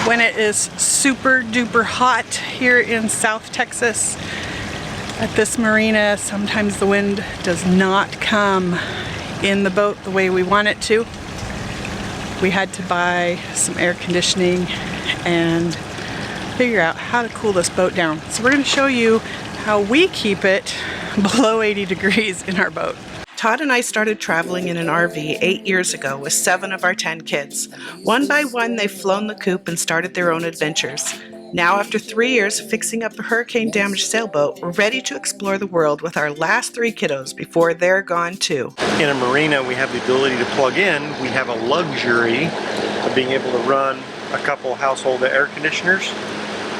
when it is super duper hot here in South Texas at this marina, sometimes the wind does not come in the boat the way we want it to. We had to buy some air conditioning and figure out how to cool this boat down. So we're going to show you how we keep it below 80 degrees in our boat. Todd and I started traveling in an RV 8 years ago with 7 of our 10 kids. One by one, they've flown the coop and started their own adventures. Now, after 3 years of fixing up a hurricane-damaged sailboat, we're ready to explore the world with our last 3 kiddos before they're gone too. In a marina, we have the ability to plug in. We have a luxury of being able to run a couple household air conditioners.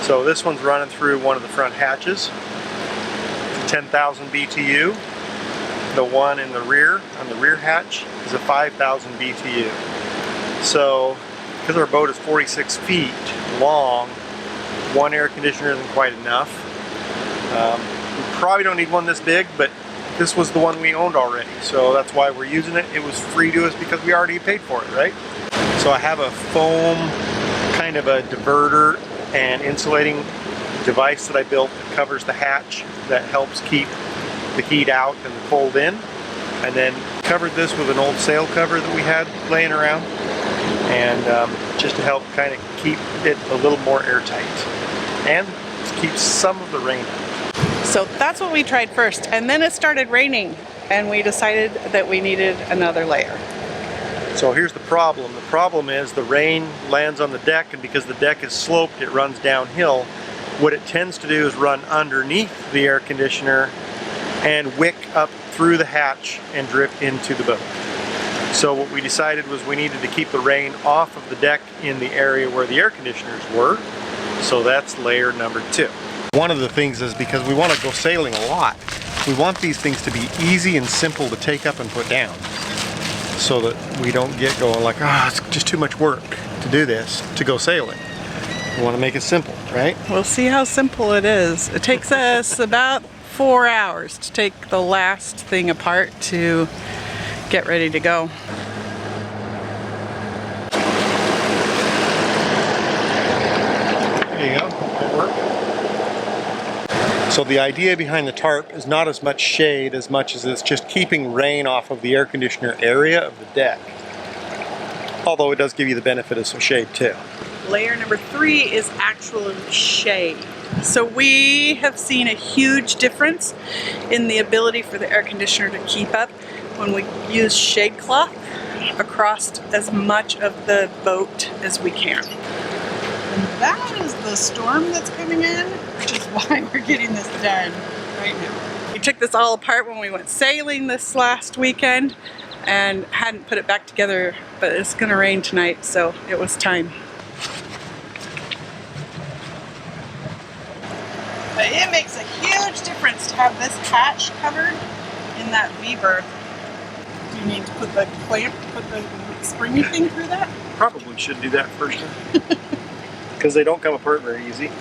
So this one's running through one of the front hatches. It's a 10,000 BTU. The one in the rear, on the rear hatch, is a 5,000 BTU. So, because our boat is 46 feet long, one air conditioner isn't quite enough. We probably don't need one this big, but this was the one we owned already, so that's why we're using it. It was free to us because we already paid for it, right? So I have a foam, kind of a diverter and insulating device that I built that covers the hatch that helps keep the heat out and the cold in, and then covered this with an old sail cover that we had laying around, and just to help kind of keep it a little more airtight and to keep some of the rain out. So that's what we tried first, and then it started raining and we decided that we needed another layer. So here's the problem. The problem is the rain lands on the deck, and because the deck is sloped, it runs downhill. What it tends to do is run underneath the air conditioner and wick up through the hatch and drip into the boat. So what we decided was we needed to keep the rain off of the deck in the area where the air conditioners were. So that's layer number 2. One of the things is because we want to go sailing a lot, we want these things to be easy and simple to take up and put down, so that we don't get going like, oh, it's just too much work to do this to go sailing. We want to make it simple, right? We'll see how simple it is. It takes us about 4 hours to take the last thing apart to get ready to go. There you go. That worked. So the idea behind the tarp is not as much shade as much as it's just keeping rain off of the air conditioner area of the deck. Although it does give you the benefit of some shade too. Layer number 3 is actual shade. So we have seen a huge difference in the ability for the air conditioner to keep up when we use shade cloth across as much of the boat as we can. And that is the storm that's coming in, which is why we're getting this done right now. We took this all apart when we went sailing this last weekend and hadn't put it back together, but it's gonna rain tonight, so it was time. But it makes a huge difference to have this hatch covered in that V-berth. Do you need to put the clamp, put the springy thing through that? Probably should do that first, because they don't come apart very easy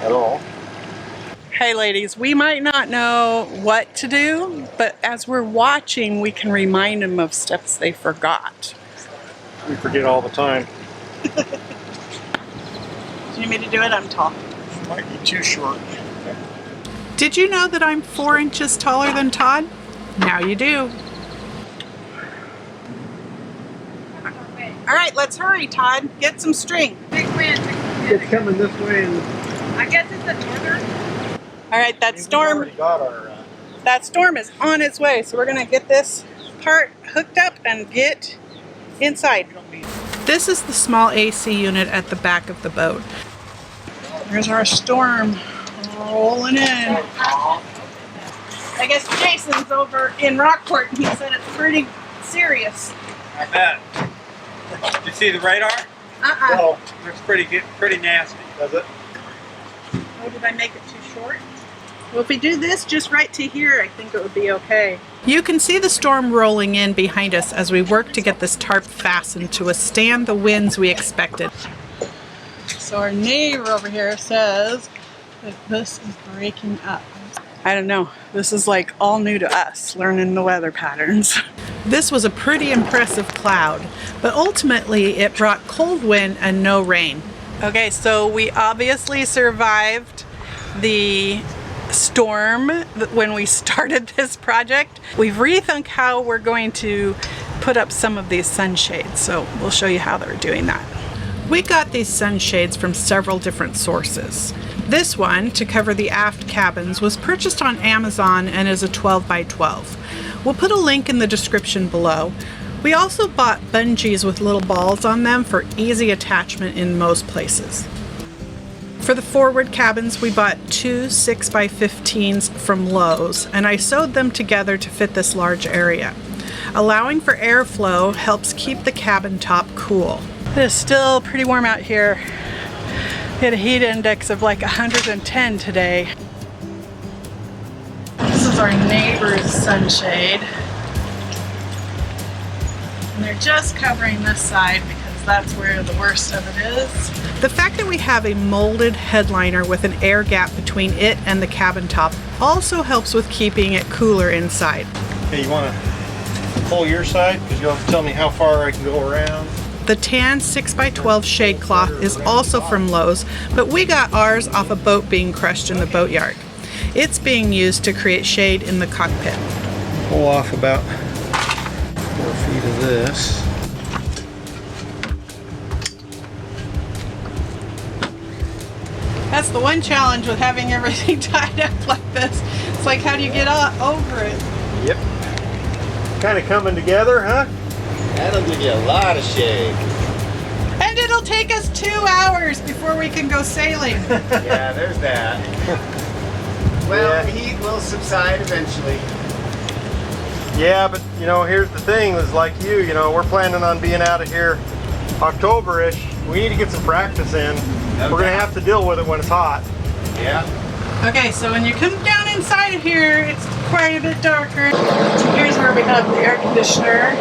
at all. Hey ladies, we might not know what to do, but as we're watching, we can remind them of steps they forgot. We forget all the time. Do you need me to do it? I'm tall. Might be too short. Did you know that I'm 4 inches taller than Todd? Now you do. All right, let's hurry, Todd. Get some string. Big wind. It's coming this way. And I guess it's a northern. All right, that storm. We've already got our, That storm is on its way, so we're gonna get this part hooked up and get inside. This is the small AC unit at the back of the boat. There's our storm rolling in. I guess Jason's over in Rockport and he said it's pretty serious. I bet. Did you see the radar? well, Looks pretty nasty. does it? Oh, did I make it too short? Well, if we do this just right to here, I think it would be okay. You can see the storm rolling in behind us as we work to get this tarp fastened to withstand the winds we expected. So our neighbor over here says that this is breaking up. I don't know. This is like all new to us, learning the weather patterns. This was a pretty impressive cloud, but ultimately it brought cold wind and no rain. Okay, so we obviously survived the storm when we started this project. We've rethunk how we're going to put up some of these sunshades, so we'll show you how they're doing that. We got these sunshades from several different sources. This one, to cover the aft cabins, was purchased on Amazon and is a 12 by 12. We'll put a link in the description below. We also bought bungees with little balls on them for easy attachment in most places. For the forward cabins, we bought two 6x15s from Lowe's, and I sewed them together to fit this large area. Allowing for airflow helps keep the cabin top cool. It is still pretty warm out here. We had a heat index of like 110 today. This is our neighbor's sunshade. And they're just covering this side because that's where the worst of it is. The fact that we have a molded headliner with an air gap between it and the cabin top also helps with keeping it cooler inside. Hey, you want to pull your side? Because you'll have to tell me how far I can go around. The tan 6x12 shade cloth is also from Lowe's, but we got ours off a boat being crushed in the boatyard. It's being used to create shade in the cockpit. Pull off about 4 feet of this. That's the one challenge with having everything tied up like this. It's like, how do you get over it? Yep. Kind of coming together, huh? That'll give you a lot of shade. And it'll take us 2 hours before we can go sailing. Yeah, there's that. Well, Yeah. the heat will subside eventually. Yeah, but you know, here's the thing, is like you know, we're planning on being out of here October-ish. We need to get some practice in. No We're gonna doubt. have to deal with it when it's hot. Yeah. Okay, so when you come down inside of here, it's quite a bit darker. So here's where we have the air conditioner.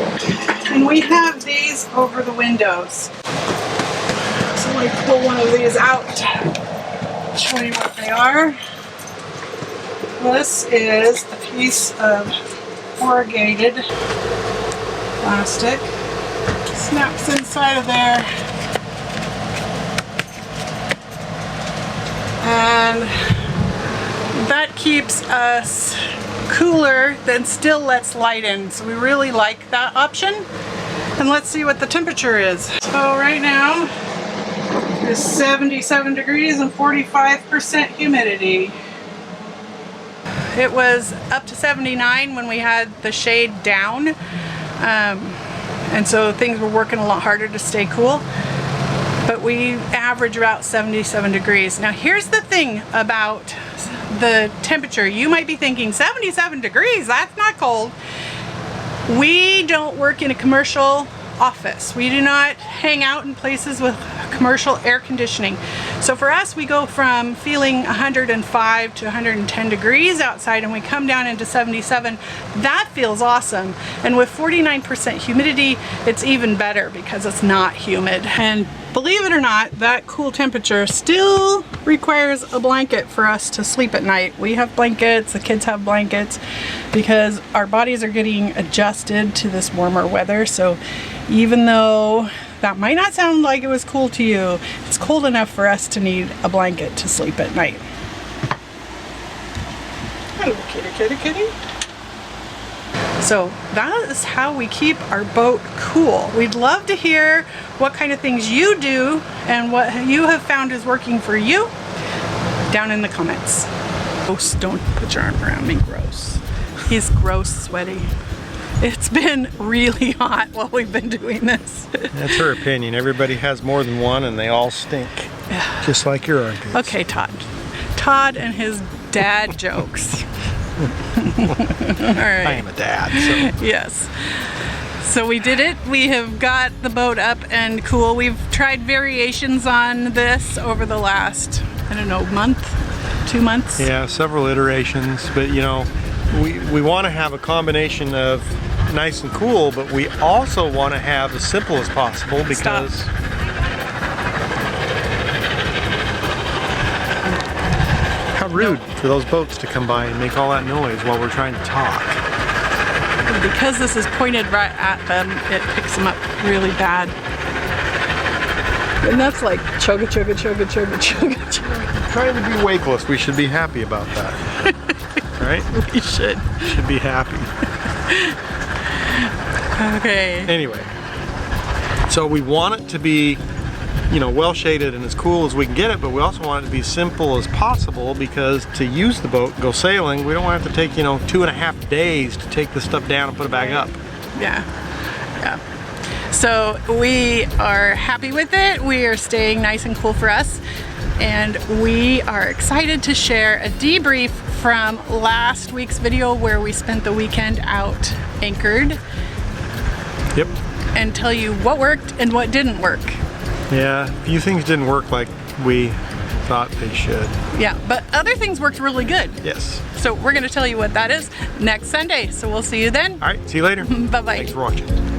And we have these over the windows. So let me pull one of these out, show you what they are. This is a piece of corrugated plastic. Snaps inside of there. And that keeps us cooler, then still lets light in. So we really like that option. And let's see what the temperature is. So right now it's 77 degrees and 45% humidity. It was up to 79 when we had the shade down. And so things were working a lot harder to stay cool. But we average about 77 degrees. Now here's the thing about the temperature. You might be thinking 77 degrees, that's not cold. We don't work in a commercial office. We do not hang out in places with commercial air conditioning. So for us, we go from feeling 105 to 110 degrees outside and we come down into 77. That feels awesome. And with 49% humidity, it's even better because it's not humid. And believe it or not, that cool temperature still requires a blanket for us to sleep at night. We have blankets, the kids have blankets, because our bodies are getting adjusted to this warmer weather. So even though that might not sound like it was cool to you, it's cold enough for us to need a blanket to sleep at night. Hello, kitty, kitty, kitty. So that is how we keep our boat cool. We'd love to hear what kind of things you do and what you have found is working for you down in the comments. Gross, don't put your arm around me, gross. He's gross sweaty. It's been really hot while we've been doing this. That's her opinion. Everybody has more than one and they all stink. Just like your armpits. Okay, Todd. Todd and his dad jokes. All right. I am a dad, so. Yes. So we did it. We have got the boat up and cool. We've tried variations on this over the last, I don't know, month, 2 months. Yeah, several iterations, but you know, we want to have a combination of nice and cool, but we also want to have as simple as possible because how rude for those boats to come by and make all that noise while we're trying to talk. Because this is pointed right at them, it picks them up really bad. And that's like chugga chugga chugga chugga chugga chugga. Trying to be wakeless, we should be happy about that. Right? We should. Should be happy. Okay. Anyway, so we want it to be, you know, well shaded and as cool as we can get it, but we also want it to be simple as possible, because to use the boat and go sailing, we don't want to have to take, you know, 2.5 days to take this stuff down and put it back up. Yeah. Yeah. So we are happy with it. We are staying nice and cool for us. And we are excited to share a debrief from last week's video where we spent the weekend out anchored. Yep. And tell you what worked and what didn't work. Yeah, a few things didn't work like we thought they should. Yeah, but other things worked really good. Yes. So we're going to tell you what that is next Sunday. So we'll see you then. All right, see you later. Bye-bye. Thanks for watching.